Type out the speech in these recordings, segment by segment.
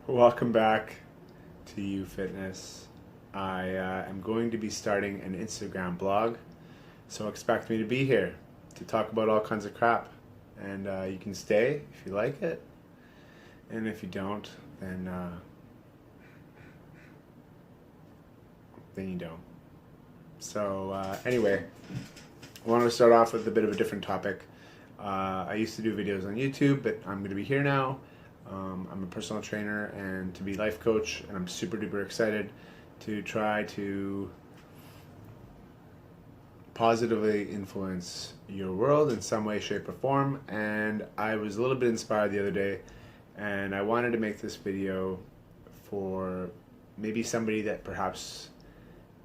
Welcome back to You Fitness. I am going to be starting an Instagram blog, so expect me to be here to talk about all kinds of crap. And you can stay if you like it, and if you don't, then you don't. So anyway, I want to start off with a bit of a different topic. I used to do videos on YouTube, but I'm going to be here now. I'm a personal trainer and to be life coach, and I'm super duper excited to try to positively influence your world in some way, shape, or form. And I was a little bit inspired the other day, and I wanted to make this video for maybe somebody that perhaps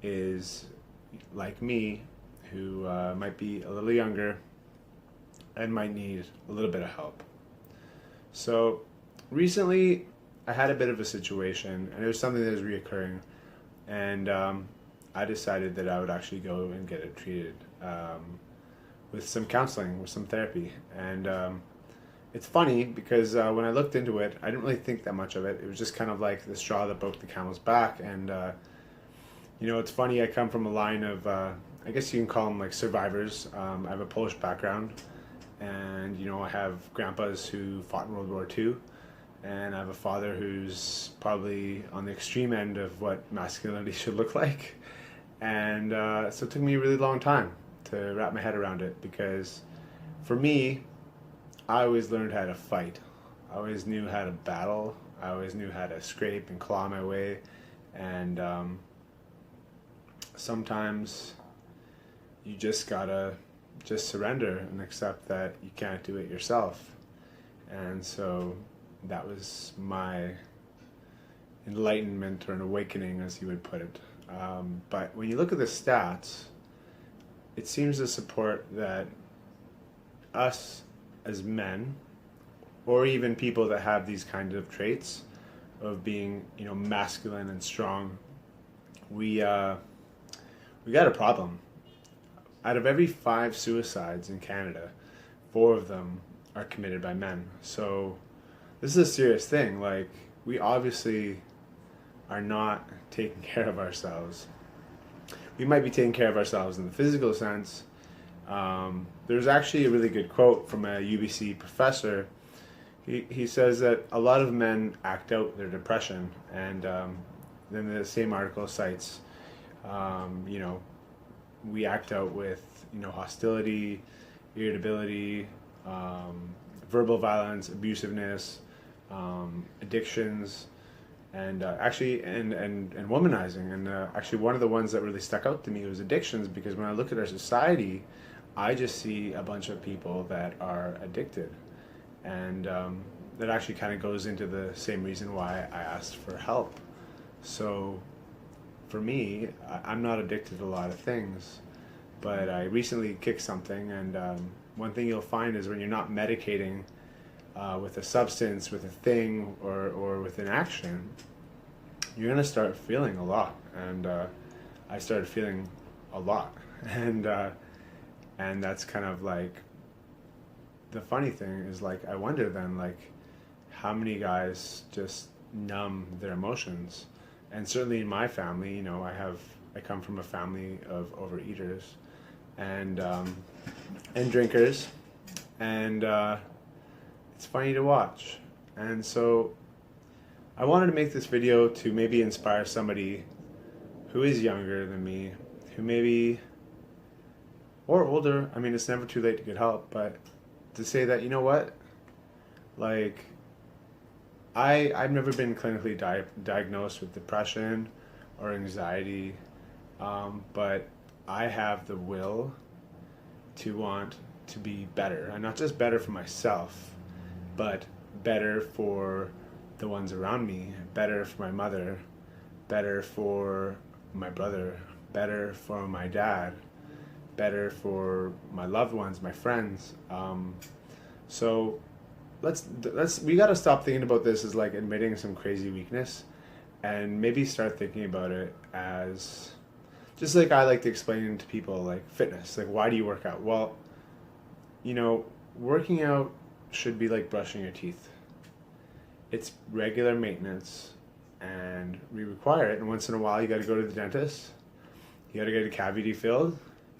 is like me, who might be a little younger and might need a little bit of help. So recently, I had a bit of a situation, and it was something that was reoccurring, and I decided that I would actually go and get it treated with some counseling, with some therapy. And it's funny because when I looked into it, I didn't really think that much of it. It was just kind of like the straw that broke the camel's back. And it's funny. I come from a line of, I guess you can call them like survivors. I have a Polish background, and I have grandpas who fought in World War II. And I have a father who's probably on the extreme end of what masculinity should look like. And so it took me a really long time to wrap my head around it, because for me, I always learned how to fight. I always knew how to battle. I always knew how to scrape and claw my way. And sometimes you just gotta just surrender and accept that you can't do it yourself. And so that was my enlightenment, or an awakening, as you would put it. But when you look at the stats, it seems to support that us as men, or even people that have these kinds of traits of being, masculine and strong, we got a problem. Out of every 5 suicides in Canada, 4 of them are committed by men. So this is a serious thing. Like, we obviously are not taking care of ourselves. We might be taking care of ourselves in the physical sense. There's actually a really good quote from a UBC professor. He says that a lot of men act out their depression, and then the same article cites, we act out with, hostility, irritability, verbal violence, abusiveness, addictions, and and womanizing. And actually, one of the ones that really stuck out to me was addictions, because when I look at our society, I just see a bunch of people that are addicted. And that actually kind of goes into the same reason why I asked for help. So for me, I'm not addicted to a lot of things, but I recently kicked something. And one thing you'll find is when you're not medicating with a substance, with a thing, or with an action, you're going to start feeling a lot. And I started feeling a lot. And that's kind of like, the funny thing is, like, I wonder then, like, how many guys just numb their emotions. And certainly in my family, I come from a family of overeaters and drinkers, and it's funny to watch. And so I wanted to make this video to maybe inspire somebody who is younger than me, who maybe, or older. I mean, it's never too late to get help, but to say that, what, like, I've never been clinically diagnosed with depression or anxiety, but I have the will to want to be better, and not just better for myself, but better for the ones around me, better for my mother, better for my brother, better for my dad, better for my loved ones, my friends. So we got to stop thinking about this as like admitting some crazy weakness, and maybe start thinking about it as, just like I like to explain to people, like fitness. Like, why do you work out? Well, working out should be like brushing your teeth. It's regular maintenance, and we require it. And once in a while, you got to go to the dentist. You got to get a cavity filled,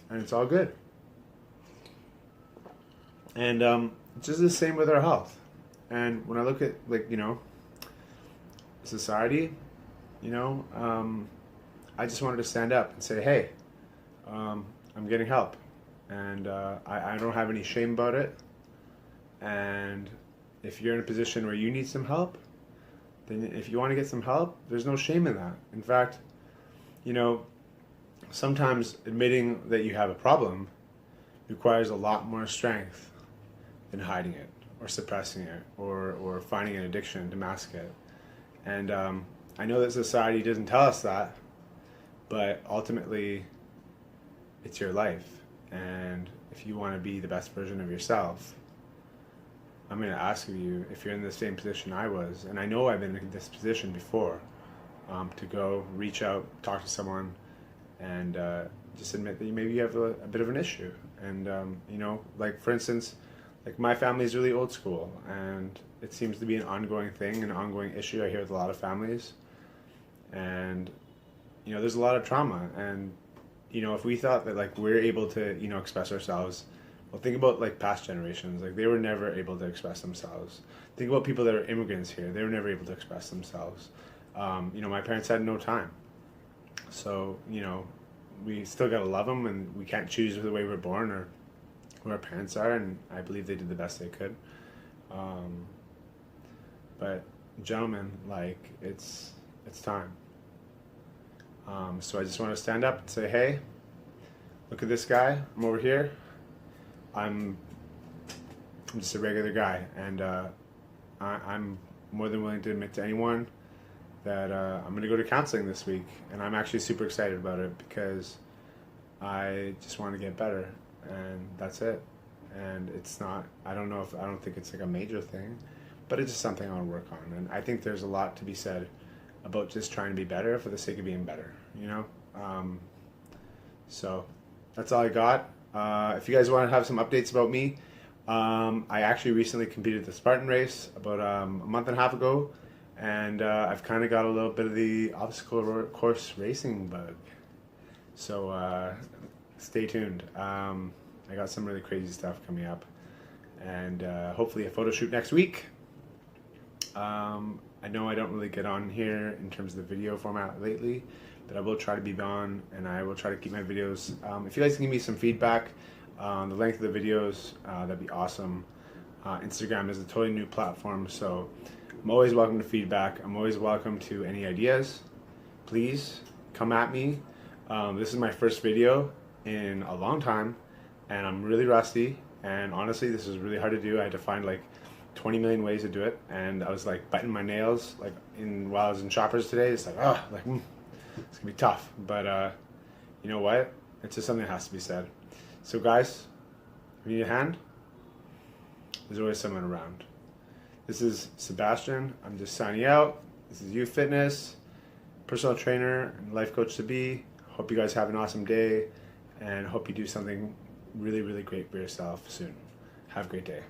and it's all good. And it's just the same with our health. And when I look at, like, society, I just wanted to stand up and say, hey, I'm getting help. And I don't have any shame about it. And if you're in a position where you need some help, then if you want to get some help, there's no shame in that. In fact, sometimes admitting that you have a problem requires a lot more strength than hiding it or suppressing it or finding an addiction to mask it. And I know that society doesn't tell us that, but ultimately it's your life. And if you want to be the best version of yourself, I'm going to ask of you, if you're in the same position I was, and I know I've been in this position before, to go reach out, talk to someone, and just admit that maybe you have a bit of an issue. And, like, for instance, like, my family is really old school, and it seems to be an ongoing thing, an ongoing issue I hear with a lot of families. And, there's a lot of trauma. And, if we thought that, like, we're able to, express ourselves, well, think about, like, past generations. Like, they were never able to express themselves. Think about people that are immigrants here. They were never able to express themselves. My parents had no time. So, we still got to love them, and we can't choose the way we're born or who our parents are, and I believe they did the best they could. But, gentlemen, like, it's time. So I just want to stand up and say, hey, look at this guy. I'm over here. I'm just a regular guy, and I'm more than willing to admit to anyone that I'm going to go to counseling this week, and I'm actually super excited about it because I just want to get better, and that's it. And it's not, I don't think it's like a major thing, but it's just something I want to work on. And I think there's a lot to be said about just trying to be better for the sake of being better, So that's all I got. If you guys want to have some updates about me, I actually recently competed the Spartan race about a month and a half ago, and I've kind of got a little bit of the obstacle course racing bug. So stay tuned. I got some really crazy stuff coming up, and hopefully a photo shoot next week. I know I don't really get on here in terms of the video format lately, but I will try to be on, and I will try to keep my videos. If you guys can give me some feedback on the length of the videos, that'd be awesome. Instagram is a totally new platform, so I'm always welcome to feedback. I'm always welcome to any ideas. Please come at me. This is my first video in a long time, and I'm really rusty, and honestly this is really hard to do. I had to find like 20 million ways to do it, and I was like biting my nails like while I was in Shoppers today. It's like, it's gonna be tough, but you know what, it's just something that has to be said. So guys, if you need a hand, there's always someone around. This is Sebastian. I'm just signing out. This is Youth Fitness, personal trainer and life coach to be. Hope you guys have an awesome day, and hope you do something really, really great for yourself soon. Have a great day.